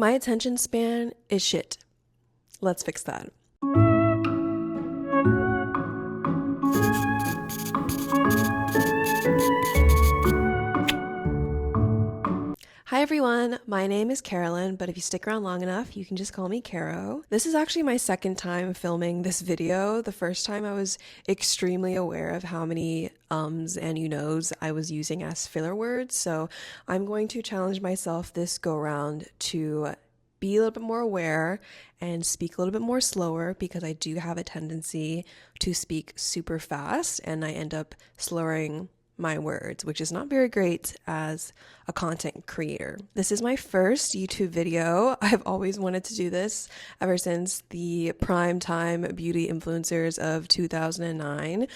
My attention span is shit. Let's fix that. Hi everyone, my name is Carolyn, but if you stick around long enough, you can just call me Caro. This is actually my second time filming this video. The first time I was extremely aware of how many ums and you knows I was using as filler words, so I'm going to challenge myself this go around to be a little bit more aware and speak a little bit more slower because I do have a tendency to speak super fast and I end up slurring my words, which is not very great as a content creator. This is my first YouTube video. I've always wanted to do this ever since the primetime beauty influencers of 2009,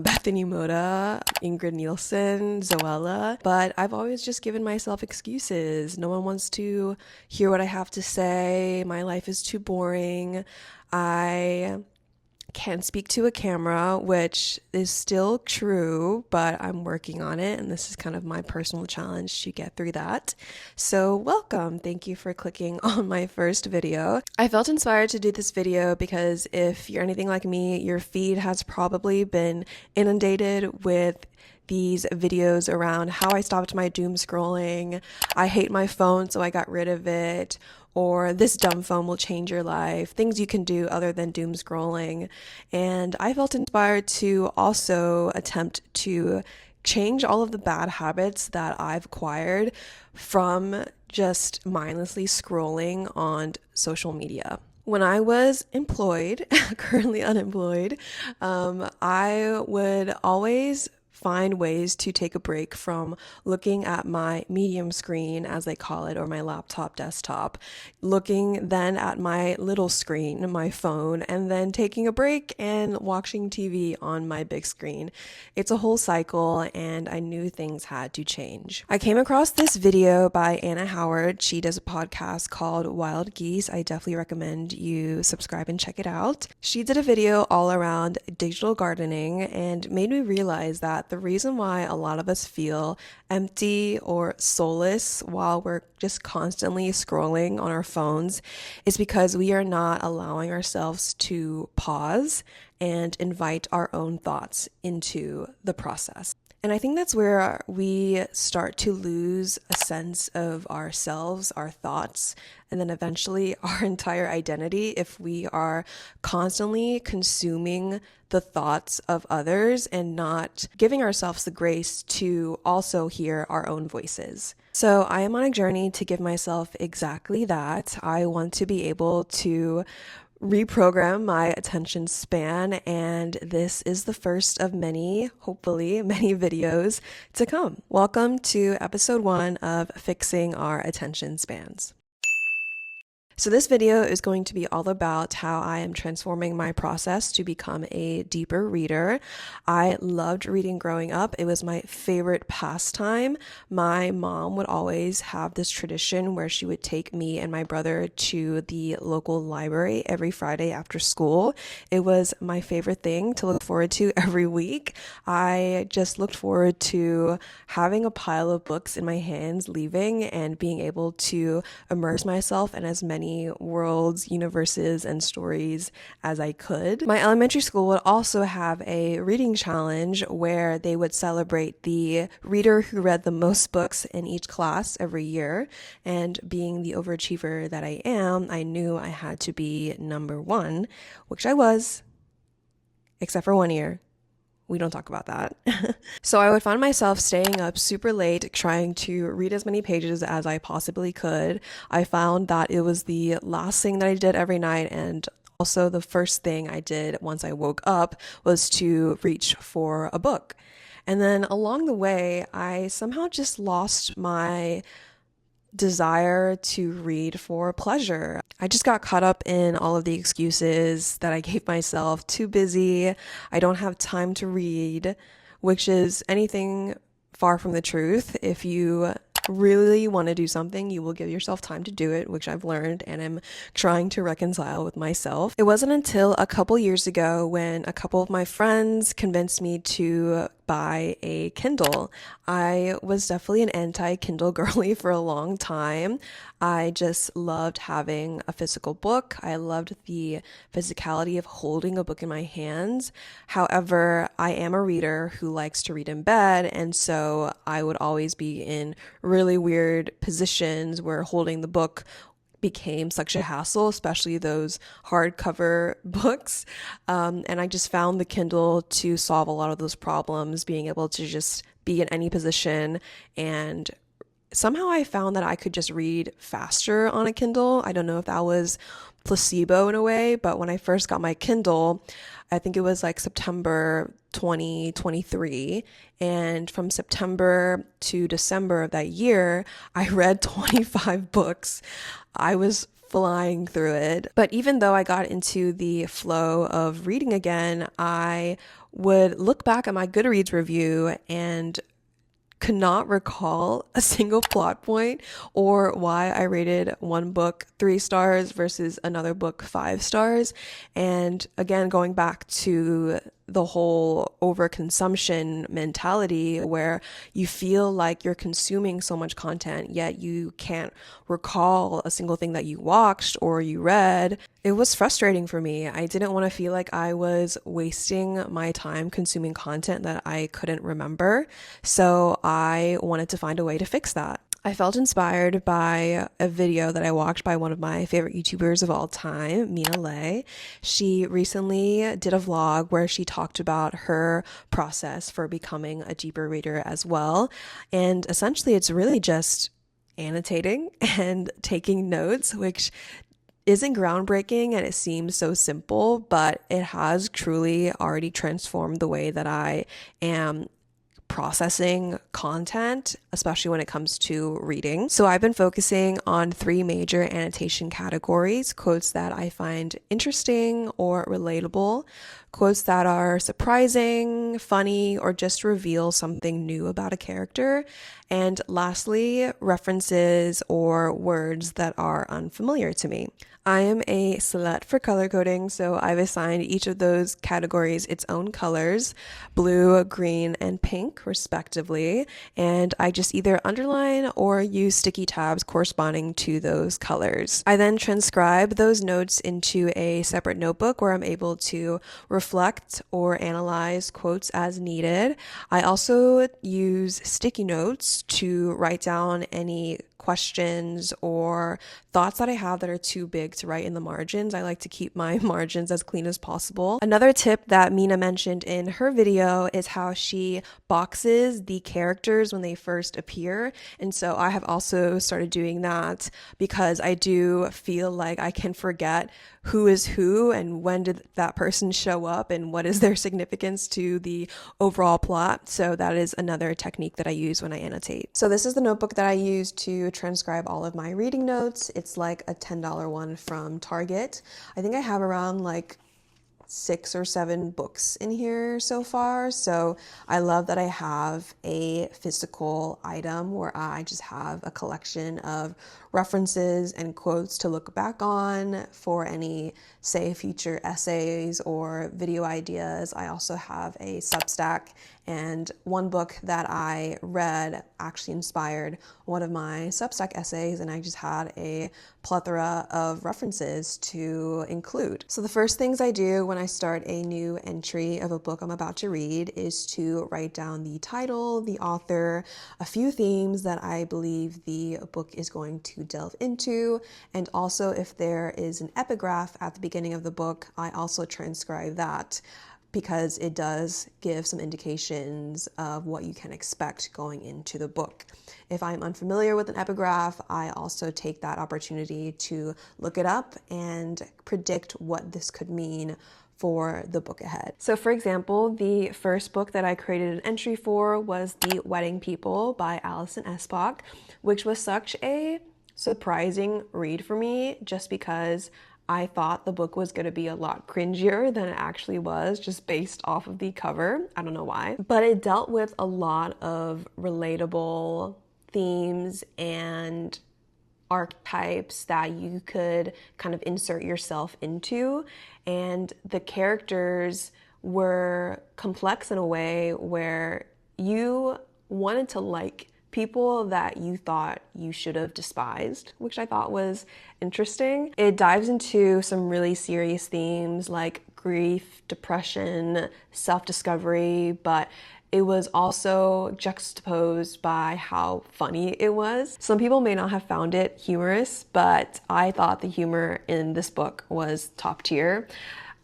Bethany Moda, Ingrid Nielsen, Zoella, but I've always just given myself excuses. No one wants to hear what I have to say. My life is too boring. I can't speak to a camera, which is still true, but I'm working on it, and this is kind of my personal challenge to get through that. So welcome. Thank you for clicking on my first video. I felt inspired to do this video because if you're anything like me, your feed has probably been inundated with these videos around how I stopped my doom scrolling, I hate my phone so I got rid of it, or this dumb phone will change your life, things you can do other than doom scrolling. And I felt inspired to also attempt to change all of the bad habits that I've acquired from just mindlessly scrolling on social media. When I was employed, currently unemployed, I would always find ways to take a break from looking at my medium screen, as they call it, or my laptop desktop, looking then at my little screen, my phone, and then taking a break and watching TV on my big screen. It's a whole cycle, and I knew things had to change. I came across this video by Anna Howard. She does a podcast called Wild Geese. I definitely recommend you subscribe and check it out. She did a video all around digital gardening and made me realize that the reason why a lot of us feel empty or soulless while we're just constantly scrolling on our phones is because we are not allowing ourselves to pause and invite our own thoughts into the process. And I think that's where we start to lose a sense of ourselves, our thoughts, and then eventually our entire identity if we are constantly consuming the thoughts of others and not giving ourselves the grace to also hear our own voices. So I am on a journey to give myself exactly that. I want to be able to reprogram my attention span, and this is the first of many, hopefully many videos to come. Welcome to episode 1 of Fixing Our Attention Spans. So this video is going to be all about how I am transforming my process to become a deeper reader. I loved reading growing up. It was my favorite pastime. My mom would always have this tradition where she would take me and my brother to the local library every Friday after school. It was my favorite thing to look forward to every week. I just looked forward to having a pile of books in my hands, leaving, and being able to immerse myself in as many worlds, universes, and stories as I could. My elementary school would also have a reading challenge where they would celebrate the reader who read the most books in each class every year. And being the overachiever that I am, I knew I had to be number 1, which I was, except for one year. We don't talk about that. So I would find myself staying up super late trying to read as many pages as I possibly could. I found that it was the last thing that I did every night, and also the first thing I did once I woke up was to reach for a book. And then along the way, I somehow just lost my desire to read for pleasure. I just got caught up in all of the excuses that I gave myself. Too busy, I don't have time to read, which is anything far from the truth. If you really want to do something, you will give yourself time to do it, which I've learned and I'm trying to reconcile with myself. It wasn't until a couple years ago when a couple of my friends convinced me to buy a Kindle. I was definitely an anti-Kindle girly for a long time. I just loved having a physical book. I loved the physicality of holding a book in my hands. However, I am a reader who likes to read in bed, and so I would always be in really weird positions where holding the book became such a hassle, especially those hardcover books. And I just found the Kindle to solve a lot of those problems, being able to just be in any position. And somehow I found that I could just read faster on a Kindle. I don't know if that was placebo in a way, but when I first got my Kindle, I think it was like September 2023. And from September to December of that year, I read 25 books. I was flying through it. But even though I got into the flow of reading again, I would look back at my Goodreads review and could not recall a single plot point or why I rated one book 3 stars versus another book 5 stars. And again, going back to the whole overconsumption mentality where you feel like you're consuming so much content, yet you can't recall a single thing that you watched or you read. It was frustrating for me. I didn't want to feel like I was wasting my time consuming content that I couldn't remember. So I wanted to find a way to fix that. I felt inspired by a video that I watched by one of my favorite YouTubers of all time, Mina Lay. She recently did a vlog where she talked about her process for becoming a deeper reader as well. And essentially, it's really just annotating and taking notes, which isn't groundbreaking and it seems so simple, but it has truly already transformed the way that I am processing content, especially when it comes to reading. So I've been focusing on 3 major annotation categories: quotes that I find interesting or relatable, quotes that are surprising, funny, or just reveal something new about a character, and lastly, references or words that are unfamiliar to me. I am a slut for color coding, so I've assigned each of those categories its own colors, blue, green, and pink, respectively, and I just either underline or use sticky tabs corresponding to those colors. I then transcribe those notes into a separate notebook where I'm able to reflect or analyze quotes as needed. I also use sticky notes to write down any questions or thoughts that I have that are too big to write in the margins. I like to keep my margins as clean as possible. Another tip that Mina mentioned in her video is how she boxes the characters when they first appear. And so I have also started doing that because I do feel like I can forget who is who and when did that person show up and what is their significance to the overall plot. So that is another technique that I use when I annotate. So this is the notebook that I use to transcribe all of my reading notes. It's like a $10 one from Target. I think I have around like 6 or 7 books in here so far. So I love that I have a physical item where I just have a collection of references and quotes to look back on for any, say, future essays or video ideas. I also have a Substack, and one book that I read actually inspired one of my Substack essays, and I just had a plethora of references to include. So the first things I do when I start a new entry of a book I'm about to read is to write down the title, the author, a few themes that I believe the book is going to delve into, and also if there is an epigraph at the beginning of the book, I also transcribe that because it does give some indications of what you can expect going into the book. If I'm unfamiliar with an epigraph, I also take that opportunity to look it up and predict what this could mean for the book ahead. So for example, the first book that I created an entry for was The Wedding People by Alison Espach, which was such a surprising read for me just because I thought the book was going to be a lot cringier than it actually was, just based off of the cover. I don't know why. But it dealt with a lot of relatable themes and archetypes that you could kind of insert yourself into. And the characters were complex in a way where you wanted to like people that you thought you should have despised, which I thought was interesting. It dives into some really serious themes like grief, depression, self-discovery, but it was also juxtaposed by how funny it was. Some people may not have found it humorous, but I thought the humor in this book was top tier.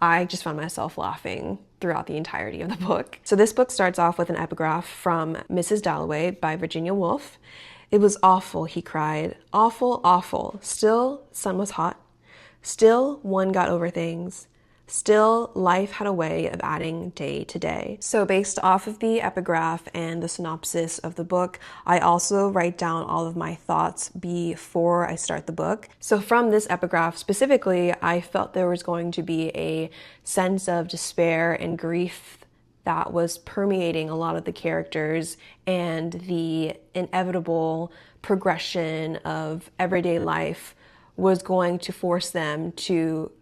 I just found myself laughing throughout the entirety of the book. So this book starts off with an epigraph from Mrs. Dalloway by Virginia Woolf. "It was awful," he cried. "Awful, awful. Still, sun was hot. Still, one got over things. Still, life had a way of adding day to day." So based off of the epigraph and the synopsis of the book, I also write down all of my thoughts before I start the book. So from this epigraph specifically, I felt there was going to be a sense of despair and grief that was permeating a lot of the characters, and the inevitable progression of everyday life was going to force them to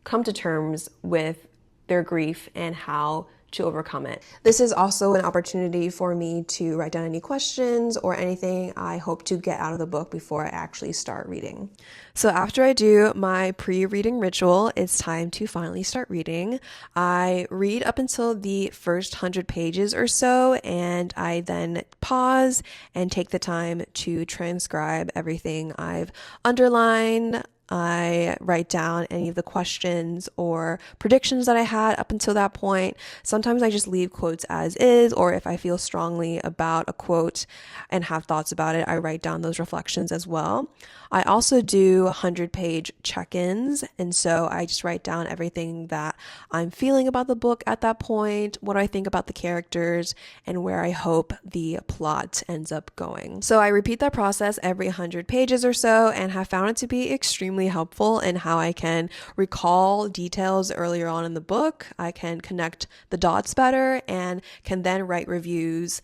come to terms with their grief and how to overcome it. This is also an opportunity for me to write down any questions or anything I hope to get out of the book before I actually start reading. So after I do my pre-reading ritual, it's time to finally start reading. I read up until the first 100 pages or so, and I then pause and take the time to transcribe everything I've underlined. I write down any of the questions or predictions that I had up until that point. Sometimes I just leave quotes as is, or if I feel strongly about a quote and have thoughts about it, I write down those reflections as well. I also do 100-page check-ins, and so I just write down everything that I'm feeling about the book at that point, what I think about the characters, and where I hope the plot ends up going. So I repeat that process every 100 pages or so, and have found it to be extremely helpful in how I can recall details earlier on in the book. I can connect the dots better and can then write reviews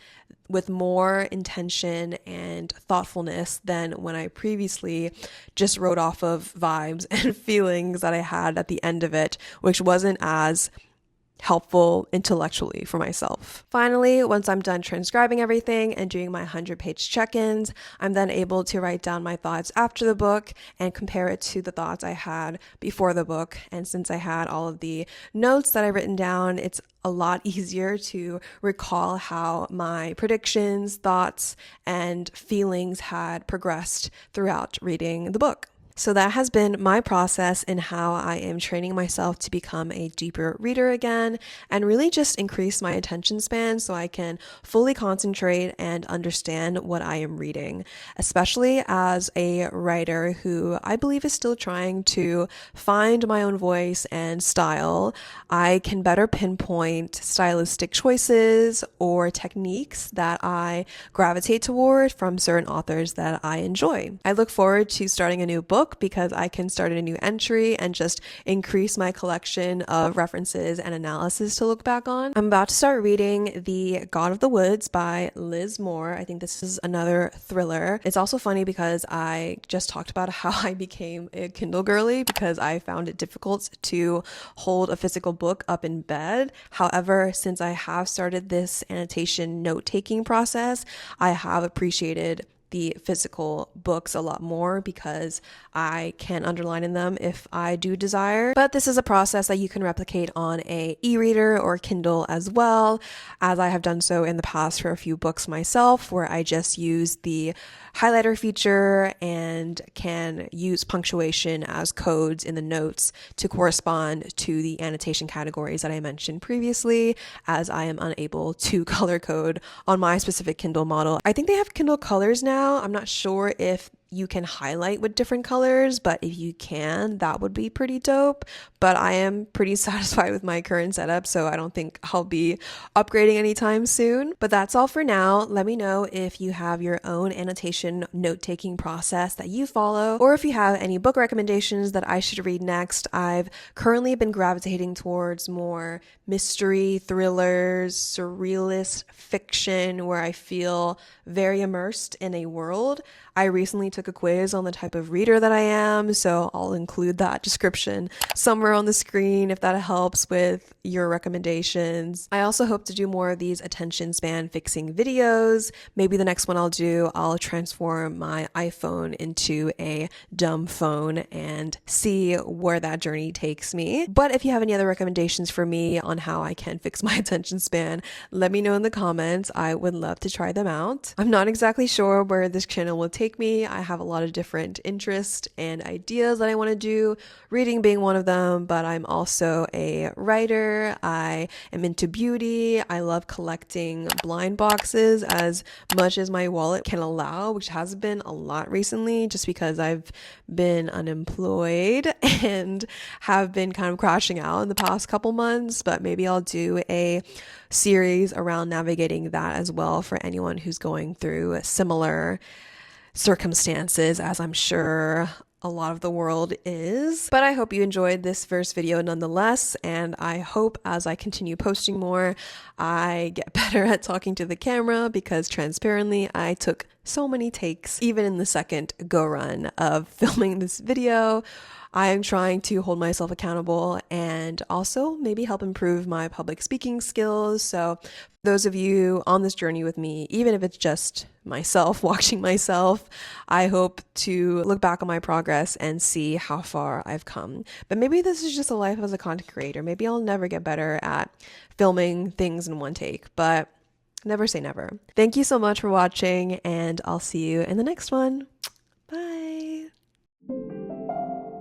with more intention and thoughtfulness than when I previously just wrote off of vibes and feelings that I had at the end of it, which wasn't as helpful intellectually for myself. Finally, once I'm done transcribing everything and doing my 100-page check-ins, I'm then able to write down my thoughts after the book and compare it to the thoughts I had before the book. And since I had all of the notes that I've written down, it's a lot easier to recall how my predictions, thoughts, and feelings had progressed throughout reading the book. So that has been my process in how I am training myself to become a deeper reader again and really just increase my attention span so I can fully concentrate and understand what I am reading, especially as a writer who I believe is still trying to find my own voice and style. I can better pinpoint stylistic choices or techniques that I gravitate toward from certain authors that I enjoy. I look forward to starting a new book because I can start a new entry and just increase my collection of references and analysis to look back on. I'm about to start reading The God of the Woods by Liz Moore. I think this is another thriller. It's also funny because I just talked about how I became a Kindle girly because I found it difficult to hold a physical book up in bed. However, since I have started this annotation note-taking process, I have appreciated the physical books a lot more because I can underline in them if I do desire. But this is a process that you can replicate on a e-reader or Kindle as well, as I have done so in the past for a few books myself, where I just use the highlighter feature and can use punctuation as codes in the notes to correspond to the annotation categories that I mentioned previously, as I am unable to color code on my specific Kindle model. I think they have Kindle colors now. I'm not sure if you can highlight with different colors, but if you can, that would be pretty dope. But I am pretty satisfied with my current setup, so I don't think I'll be upgrading anytime soon. But that's all for now. Let me know if you have your own annotation note-taking process that you follow, or if you have any book recommendations that I should read next. I've currently been gravitating towards more mystery, thrillers, surrealist fiction, where I feel very immersed in a world. I recently took a quiz on the type of reader that I am, so I'll include that description somewhere timer on the screen if that helps with your recommendations. I also hope to do more of these attention span fixing videos. Maybe the next one I'll transform my iPhone into a dumb phone and see where that journey takes me. But if you have any other recommendations for me on how I can fix my attention span, let me know in the comments. I would love to try them out. I'm not exactly sure where this channel will take me. I have a lot of different interests and ideas that I want to do, reading being one of them, but I'm also a writer. I am into beauty. I love collecting blind boxes as much as my wallet can allow, which has been a lot recently just because I've been unemployed and have been kind of crashing out in the past couple months, but maybe I'll do a series around navigating that as well for anyone who's going through similar circumstances, as I'm sure a lot of the world is. But I hope you enjoyed this first video nonetheless, and I hope as I continue posting more, I get better at talking to the camera, because transparently, I took so many takes, even in the second go run of filming this video. I am trying to hold myself accountable and also maybe help improve my public speaking skills. So those of you on this journey with me, even if it's just myself watching myself, I hope to look back on my progress and see how far I've come. But maybe this is just a life as a content creator. Maybe I'll never get better at filming things in one take, but never say never. Thank you so much for watching, and I'll see you in the next one.